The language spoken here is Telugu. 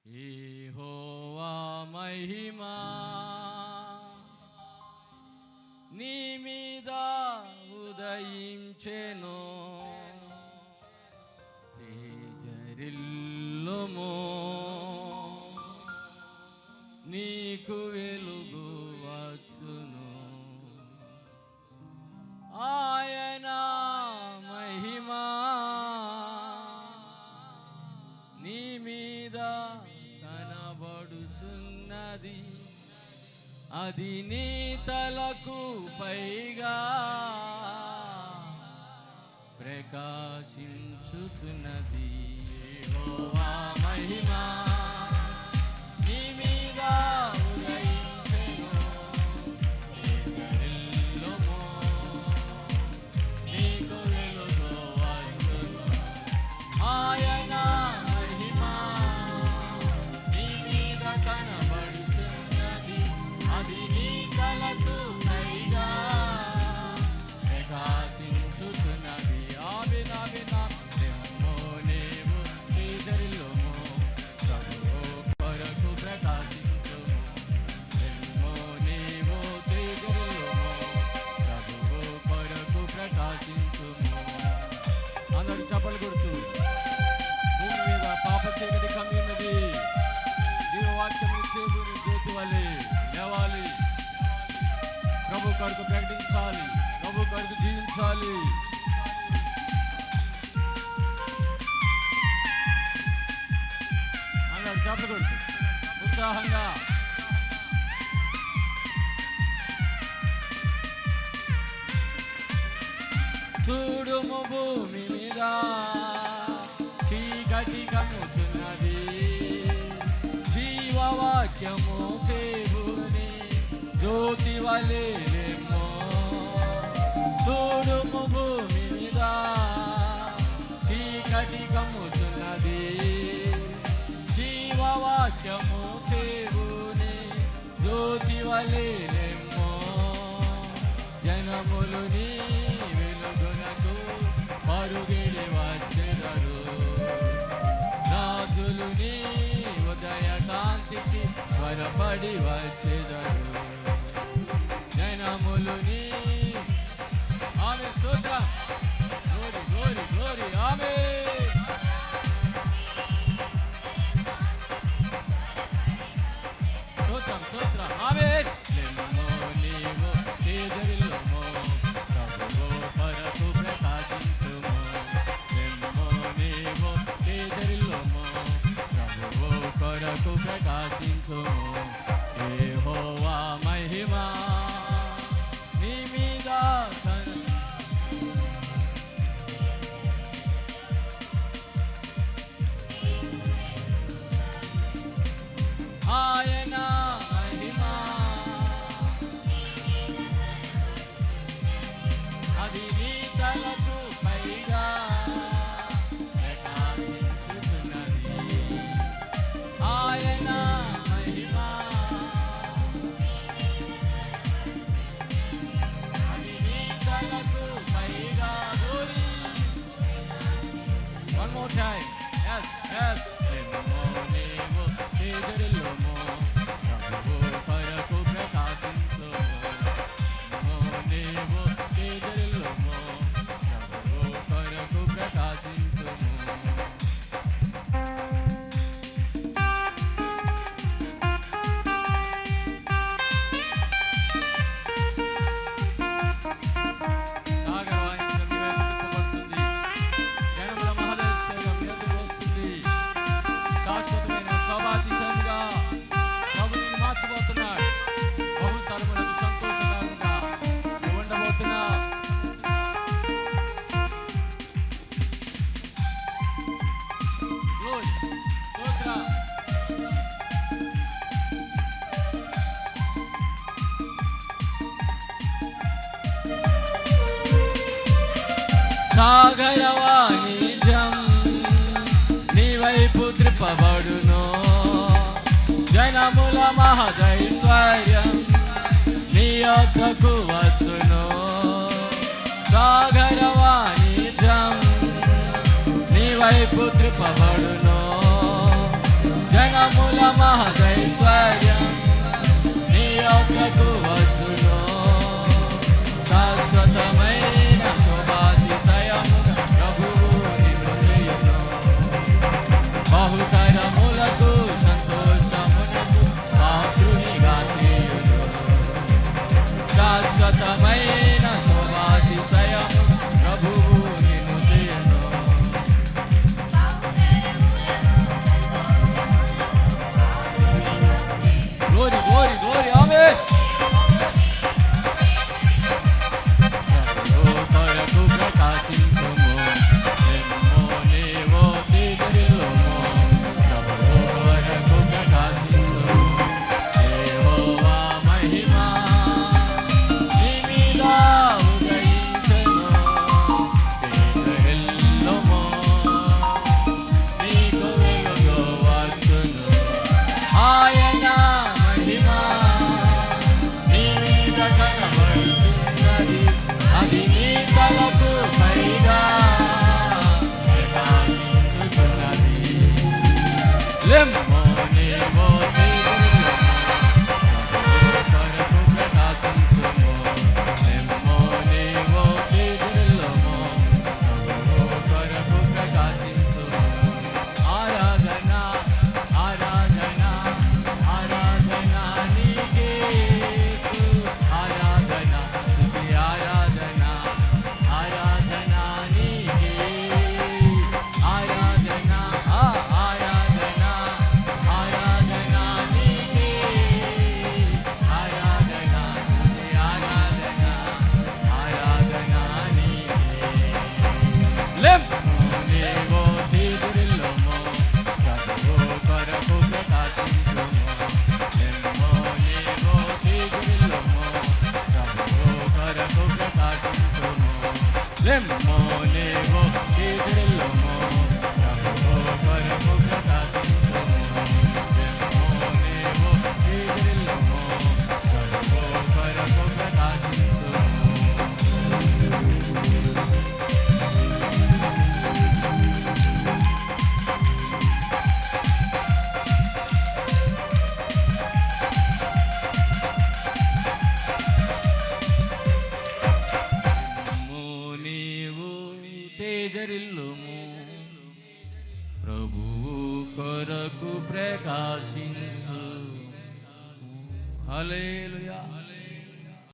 యెహోవా మహిమా నీ మీద ఉదయించెను, తేజరిల్లుము, నీకు వెలుగు వచ్చును. ఆయన మహిమా నీ మీద కనబడుచున్నది, అది నీ తలకు పైగా ప్రకాశించుచున్నది. యెహోవా మహిమా నీ మీద ఉదయించెను, తేజరిల్లుము, నీకు వెలుగు వచ్చును. ఆయన మహిమా నీ మీద కనబడుచున్నది, అది నీ తలకు పైగా ప్రకాశించుచున్నది. ఆమేన్ ఆమేన్. నీవు తేజరిల్లుము, ప్రభువు కొరకు ప్రకాశించుము. నీవు తేజరిల్లుము, ప్రభువు కొరకు ప్రకాశించుము. అందరూ చప్పలు కొడుతూ, భూమి మీద పాప చీకటి కమ్మి ఉన్నది, జీవవాక్యము చేకూరు జ్యోతి వలె లేవాలి. ప్రభు కొరకు ప్రకటించాలి, ప్రభు కొరకు జీవించాలి. అందరూ చప్పలు కొడుతూ ఉత్సాహంగా చూడుము, భూమి మీద చీకటి కమ్ముతున్నది, జీవవాక్యము చేబూని జ్యోతి వలె లెమ్మో. చూడుము, భూమి మీద చీకటి కమ్ముతున్నది, జీవవాక్యము చేబూని జ్యోతి వలె లెమ్మో. జనములు నీ వెలుగునకు పరుగిడి వచ్చెదరు, రాజులు నీ ఉదయ కాంతికి త్వరపడి వచ్చెదరు. జనములు నీ ఆమె స్తోత్రం, గ్లోరీ గ్లోరీ గ్లోరీ, ఆమె స్తోత్రం స్తోత్రం, ఆమె. నీవు తేజరిల్లుము, ప్రభువు కొరకు ప్రకాశించుము. నీవు తేజరిల్లుము, ప్రభువు కొరకు ప్రకాశించుము. యెహోవా మహిమా నీ మీద ఆయన మహిమా అది నీ తలకు పైగా ప్రకాశించుచున్నది. ఆయన మహిమా అది నీ తలకు పైగా. One more time. Yes, yes. నీవు తేజరిల్లుము, ప్రభువు కొరకు ప్రకాశించుము. నీవు తేజరిల్లుము, ప్రభువు కొరకు ప్రకాశించుము. సాగర వాణిజ్యం నీ వైపు త్రిప్పబడును, జనముల మహదైశ్వర్యం నీ యొద్దకు వచ్చును. సాగర వాణిజ్యం నీ వైపు త్రిప్పబడును, జన తరముల మహదైశ్వర్యం నీ యొద్దకు వచ్చును. శాశ్వతమైన శోభాతిశయము ప్రభువు నిన్ను చేయును. బహుతరములకు సంతోషమునకు పాత్రునిగా చేయును. శాశ్వతమైన శోభాతిశయము ప్రభువు నిన్ను చేయును. గ్లోరీ గ్లోరీ గ్లోరీ ఆమేన్. కొరకు ప్రకాశించుము నిమ్ము నీవు తీర్చుము. ప్రభువు కొరకు ప్రకాశించుము. యెహోవా మహిమ నీ మీద ఉదయించెను. తేజరిల్లుము నీకు వెలుగు వచ్చును. ఆయన మహిమ నీ మీద కనబడుతున్నది. అది నీ తలకు పైగా ప్రకాశించుతున్నది. లెమ్మో నీవో తీర్చుము. ప్రభువు కొరకు ప్రకాశించుము. లెమ్మో నీవో తీర్చుము. ప్రభువు కొరకు ప్రకాశించుము. ఆరాధన ఆరాధన ఆరాధన నీకే యేసు. ఆరాధన స్తుతి ఆరాధన ఆరాధన నీకే. ఆరాధన ఆరాధన ఆరాధన నీకే. ఆరాధన స్తుతి ఆరాధన ఆరాధన నీకే. లెమ్మో నీవో తీర్చుము. ప్రభువు కొరకు ప్రకాశించుము. లెమ్మో నీవో తీర్చుము. ప్రభువు కొరకు ప్రకాశించుము. లెమ్మో నీవో తీర్చుము. ప్రభువు కొరకు ప్రకాశించుము. లెమ్మో నీవో తీర్చుము. ప్రభువు కొరకు ప్రకాశించుము. నీవు తేజరిల్లుము. ప్రభువు కొరకు ప్రకాశించు. హల్లెలూయా.